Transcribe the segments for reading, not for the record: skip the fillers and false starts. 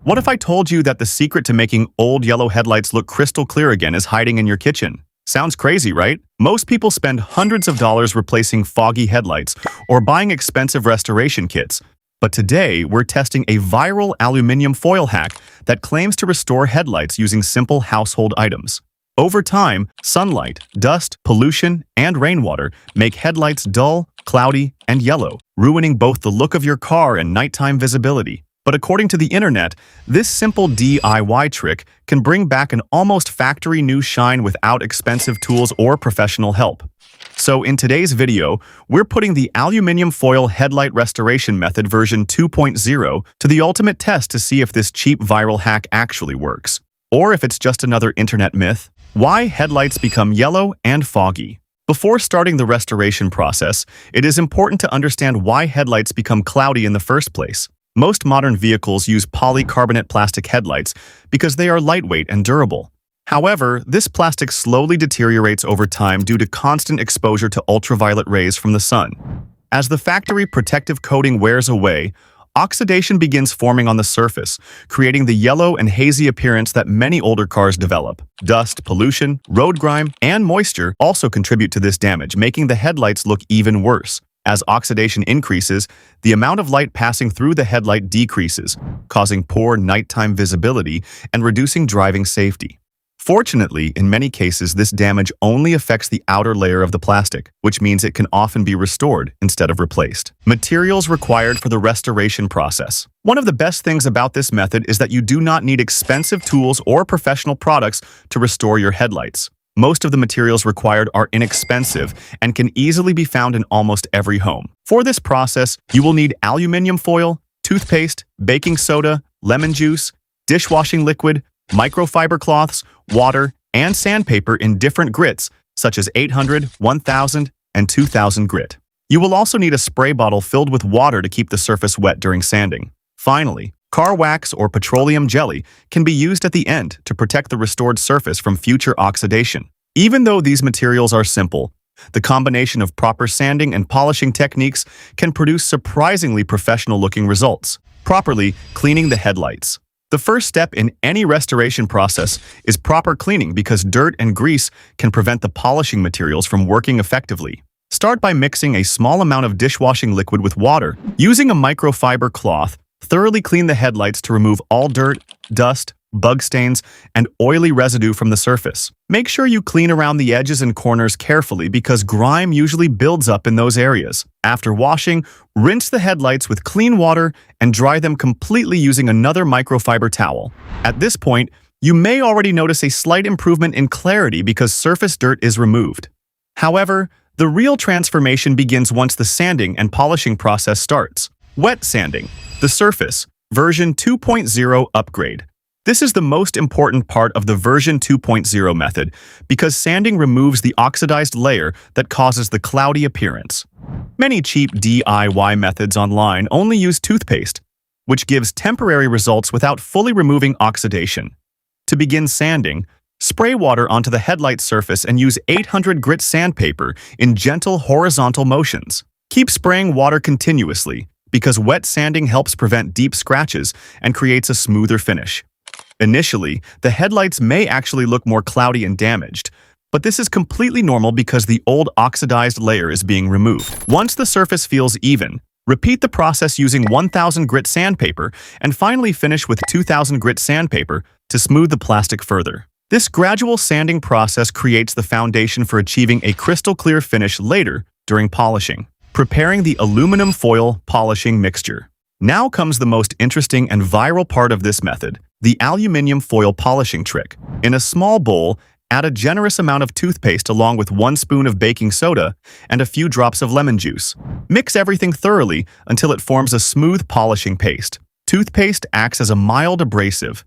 What if I told you that the secret to making old yellow headlights look crystal clear again is hiding in your kitchen? Sounds crazy, right? Most people spend hundreds of dollars replacing foggy headlights or buying expensive restoration kits. But today, we're testing a viral aluminum foil hack that claims to restore headlights using simple household items. Over time, sunlight, dust, pollution, and rainwater make headlights dull, cloudy, and yellow, ruining both the look of your car and nighttime visibility. But according to the internet, this simple DIY trick can bring back an almost factory-new shine without expensive tools or professional help. So in today's video, we're putting the aluminum foil headlight restoration method version 2.0 to the ultimate test to see if this cheap viral hack actually works. Or if it's just another internet myth. Why headlights become yellow and foggy. Before starting the restoration process, it is important to understand why headlights become cloudy in the first place. Most modern vehicles use polycarbonate plastic headlights because they are lightweight and durable. However, this plastic slowly deteriorates over time due to constant exposure to ultraviolet rays from the sun. As the factory protective coating wears away, oxidation begins forming on the surface, creating the yellow and hazy appearance that many older cars develop. Dust, pollution, road grime, and moisture also contribute to this damage, making the headlights look even worse. As oxidation increases, the amount of light passing through the headlight decreases, causing poor nighttime visibility and reducing driving safety. Fortunately, in many cases, this damage only affects the outer layer of the plastic, which means it can often be restored instead of replaced. Materials required for the restoration process. One of the best things about this method is that you do not need expensive tools or professional products to restore your headlights. Most of the materials required are inexpensive and can easily be found in almost every home. For this process, you will need aluminum foil, toothpaste, baking soda, lemon juice, dishwashing liquid, microfiber cloths, water, and sandpaper in different grits, such as 800, 1000, and 2000 grit. You will also need a spray bottle filled with water to keep the surface wet during sanding. Finally, car wax or petroleum jelly can be used at the end to protect the restored surface from future oxidation. Even though these materials are simple, the combination of proper sanding and polishing techniques can produce surprisingly professional-looking results. Properly cleaning the headlights. The first step in any restoration process is proper cleaning because dirt and grease can prevent the polishing materials from working effectively. Start by mixing a small amount of dishwashing liquid with water. Using a microfiber cloth, thoroughly clean the headlights to remove all dirt, dust, bug stains, and oily residue from the surface. Make sure you clean around the edges and corners carefully because grime usually builds up in those areas. After washing, rinse the headlights with clean water and dry them completely using another microfiber towel. At this point, you may already notice a slight improvement in clarity because surface dirt is removed. However, the real transformation begins once the sanding and polishing process starts. Wet sanding. The surface, version 2.0 upgrade. This is the most important part of the version 2.0 method because sanding removes the oxidized layer that causes the cloudy appearance. Many cheap DIY methods online only use toothpaste, which gives temporary results without fully removing oxidation. To begin sanding, spray water onto the headlight surface and use 800 grit sandpaper in gentle horizontal motions. Keep spraying water continuously, because wet sanding helps prevent deep scratches and creates a smoother finish. Initially, the headlights may actually look more cloudy and damaged, but this is completely normal because the old oxidized layer is being removed. Once the surface feels even, repeat the process using 1000 grit sandpaper and finally finish with 2000 grit sandpaper to smooth the plastic further. This gradual sanding process creates the foundation for achieving a crystal clear finish later during polishing. Preparing the aluminum foil polishing mixture. Now comes the most interesting and viral part of this method, the aluminum foil polishing trick. In a small bowl, add a generous amount of toothpaste along with 1 spoon of baking soda and a few drops of lemon juice. Mix everything thoroughly until it forms a smooth polishing paste. Toothpaste acts as a mild abrasive.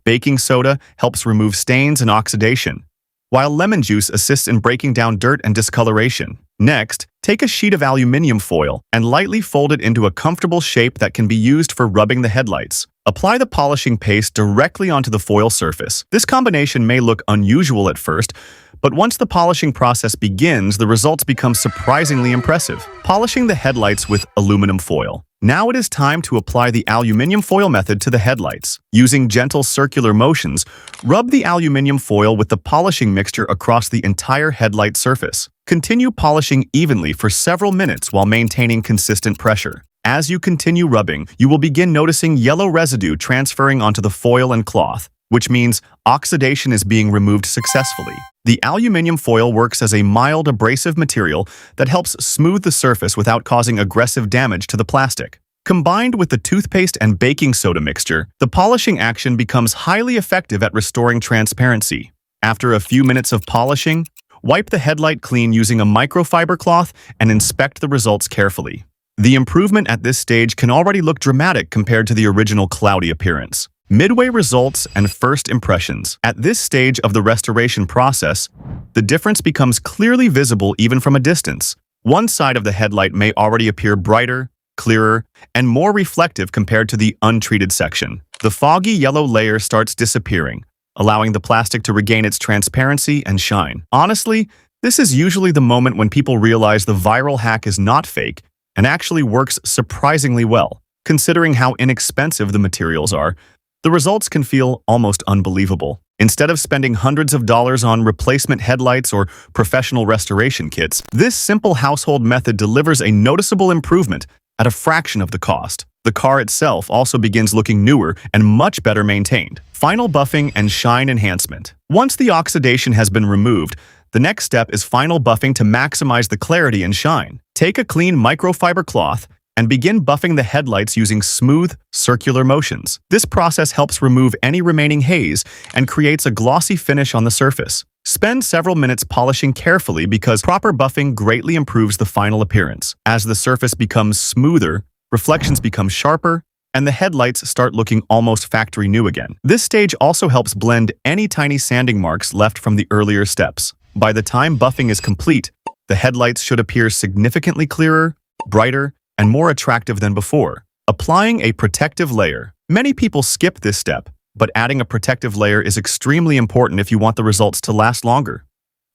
Baking soda helps remove stains and oxidation, while lemon juice assists in breaking down dirt and discoloration. Next, take a sheet of aluminum foil and lightly fold it into a comfortable shape that can be used for rubbing the headlights. Apply the polishing paste directly onto the foil surface. This combination may look unusual at first, but once the polishing process begins, the results become surprisingly impressive. Polishing the headlights with aluminum foil. Now it is time to apply the aluminum foil method to the headlights. Using gentle circular motions, rub the aluminum foil with the polishing mixture across the entire headlight surface. Continue polishing evenly for several minutes while maintaining consistent pressure. As you continue rubbing, you will begin noticing yellow residue transferring onto the foil and cloth, which means oxidation is being removed successfully. The aluminum foil works as a mild abrasive material that helps smooth the surface without causing aggressive damage to the plastic. Combined with the toothpaste and baking soda mixture, the polishing action becomes highly effective at restoring transparency. After a few minutes of polishing, wipe the headlight clean using a microfiber cloth and inspect the results carefully. The improvement at this stage can already look dramatic compared to the original cloudy appearance. Midway results and first impressions. At this stage of the restoration process, the difference becomes clearly visible even from a distance. One side of the headlight may already appear brighter, clearer, and more reflective compared to the untreated section. The foggy yellow layer starts disappearing, allowing the plastic to regain its transparency and shine. Honestly, this is usually the moment when people realize the viral hack is not fake and actually works surprisingly well. Considering how inexpensive the materials are, the results can feel almost unbelievable. Instead of spending hundreds of dollars on replacement headlights or professional restoration kits, this simple household method delivers a noticeable improvement at a fraction of the cost. The car itself also begins looking newer and much better maintained. Final buffing and shine enhancement. Once the oxidation has been removed, the next step is final buffing to maximize the clarity and shine. Take a clean microfiber cloth and begin buffing the headlights using smooth, circular motions. This process helps remove any remaining haze and creates a glossy finish on the surface. Spend several minutes polishing carefully because proper buffing greatly improves the final appearance. As the surface becomes smoother, reflections become sharper, and the headlights start looking almost factory new again. This stage also helps blend any tiny sanding marks left from the earlier steps. By the time buffing is complete, the headlights should appear significantly clearer, brighter, and more attractive than before. Applying a protective layer. Many people skip this step, but adding a protective layer is extremely important if you want the results to last longer.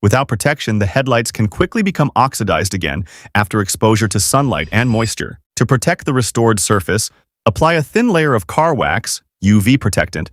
Without protection, the headlights can quickly become oxidized again after exposure to sunlight and moisture. To protect the restored surface, apply a thin layer of car wax, UV protectant,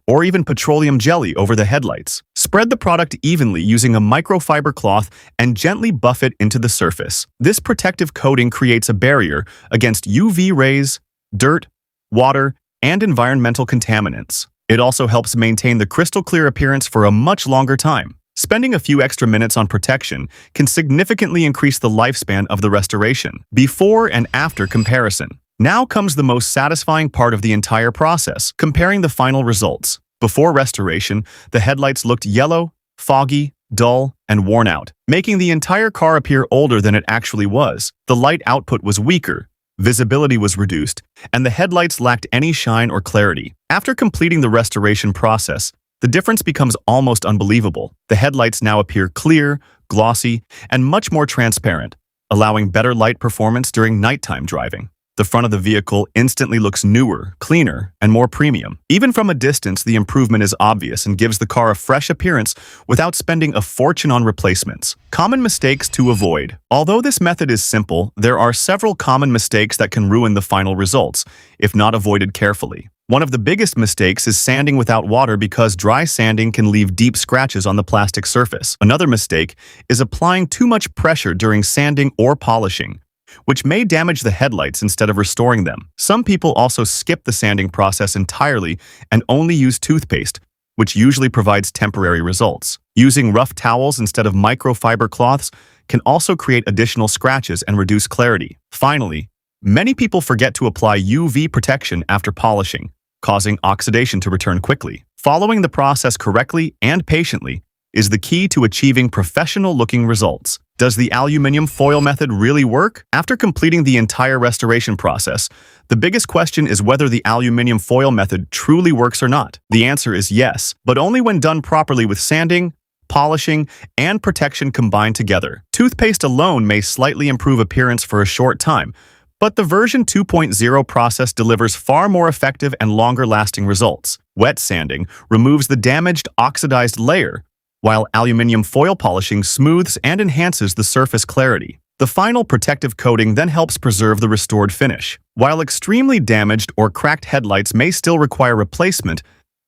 or even petroleum jelly over the headlights. Spread the product evenly using a microfiber cloth and gently buff it into the surface. This protective coating creates a barrier against UV rays, dirt, water, and environmental contaminants. It also helps maintain the crystal clear appearance for a much longer time. Spending a few extra minutes on protection can significantly increase the lifespan of the restoration. Before and after comparison. Now comes the most satisfying part of the entire process, comparing the final results. Before restoration, the headlights looked yellow, foggy, dull, and worn out, making the entire car appear older than it actually was. The light output was weaker, visibility was reduced, and the headlights lacked any shine or clarity. After completing the restoration process, the difference becomes almost unbelievable. The headlights now appear clear, glossy, and much more transparent, allowing better light performance during nighttime driving. The front of the vehicle instantly looks newer, cleaner, and more premium. Even from a distance, the improvement is obvious and gives the car a fresh appearance without spending a fortune on replacements. Common mistakes to avoid. Although this method is simple, there are several common mistakes that can ruin the final results, if not avoided carefully. One of the biggest mistakes is sanding without water because dry sanding can leave deep scratches on the plastic surface. Another mistake is applying too much pressure during sanding or polishing, which may damage the headlights instead of restoring them. Some people also skip the sanding process entirely and only use toothpaste, which usually provides temporary results. Using rough towels instead of microfiber cloths can also create additional scratches and reduce clarity. Finally, many people forget to apply UV protection after polishing, causing oxidation to return quickly. Following the process correctly and patiently is the key to achieving professional-looking results. Does the aluminum foil method really work? After completing the entire restoration process, the biggest question is whether the aluminum foil method truly works or not. The answer is yes, but only when done properly with sanding, polishing, and protection combined together. Toothpaste alone may slightly improve appearance for a short time, but the version 2.0 process delivers far more effective and longer-lasting results. Wet sanding removes the damaged, oxidized layer, while aluminum foil polishing smooths and enhances the surface clarity. The final protective coating then helps preserve the restored finish. While extremely damaged or cracked headlights may still require replacement,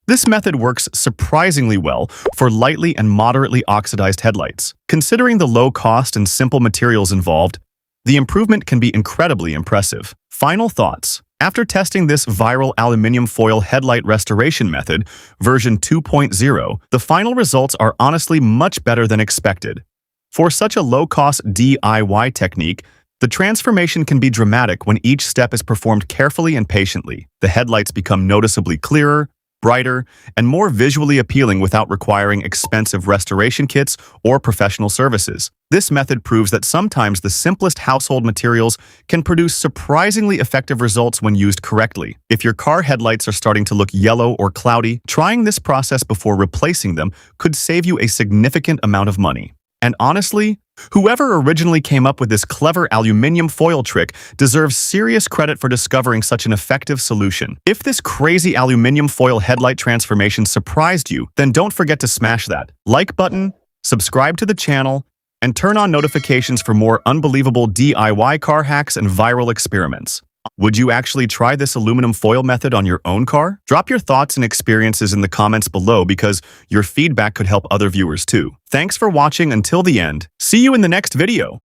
this method works surprisingly well for lightly and moderately oxidized headlights. Considering the low cost and simple materials involved, the improvement can be incredibly impressive. Final thoughts. After testing this viral aluminum foil headlight restoration method, version 2.0, the final results are honestly much better than expected. For such a low-cost DIY technique, the transformation can be dramatic when each step is performed carefully and patiently. The headlights become noticeably clearer, brighter, and more visually appealing without requiring expensive restoration kits or professional services. This method proves that sometimes the simplest household materials can produce surprisingly effective results when used correctly. If your car headlights are starting to look yellow or cloudy, trying this process before replacing them could save you a significant amount of money. And honestly, whoever originally came up with this clever aluminum foil trick deserves serious credit for discovering such an effective solution. If this crazy aluminum foil headlight transformation surprised you, then don't forget to smash that like button, subscribe to the channel, and turn on notifications for more unbelievable DIY car hacks and viral experiments. Would you actually try this aluminum foil method on your own car? Drop your thoughts and experiences in the comments below because your feedback could help other viewers too. Thanks for watching until the end. See you in the next video.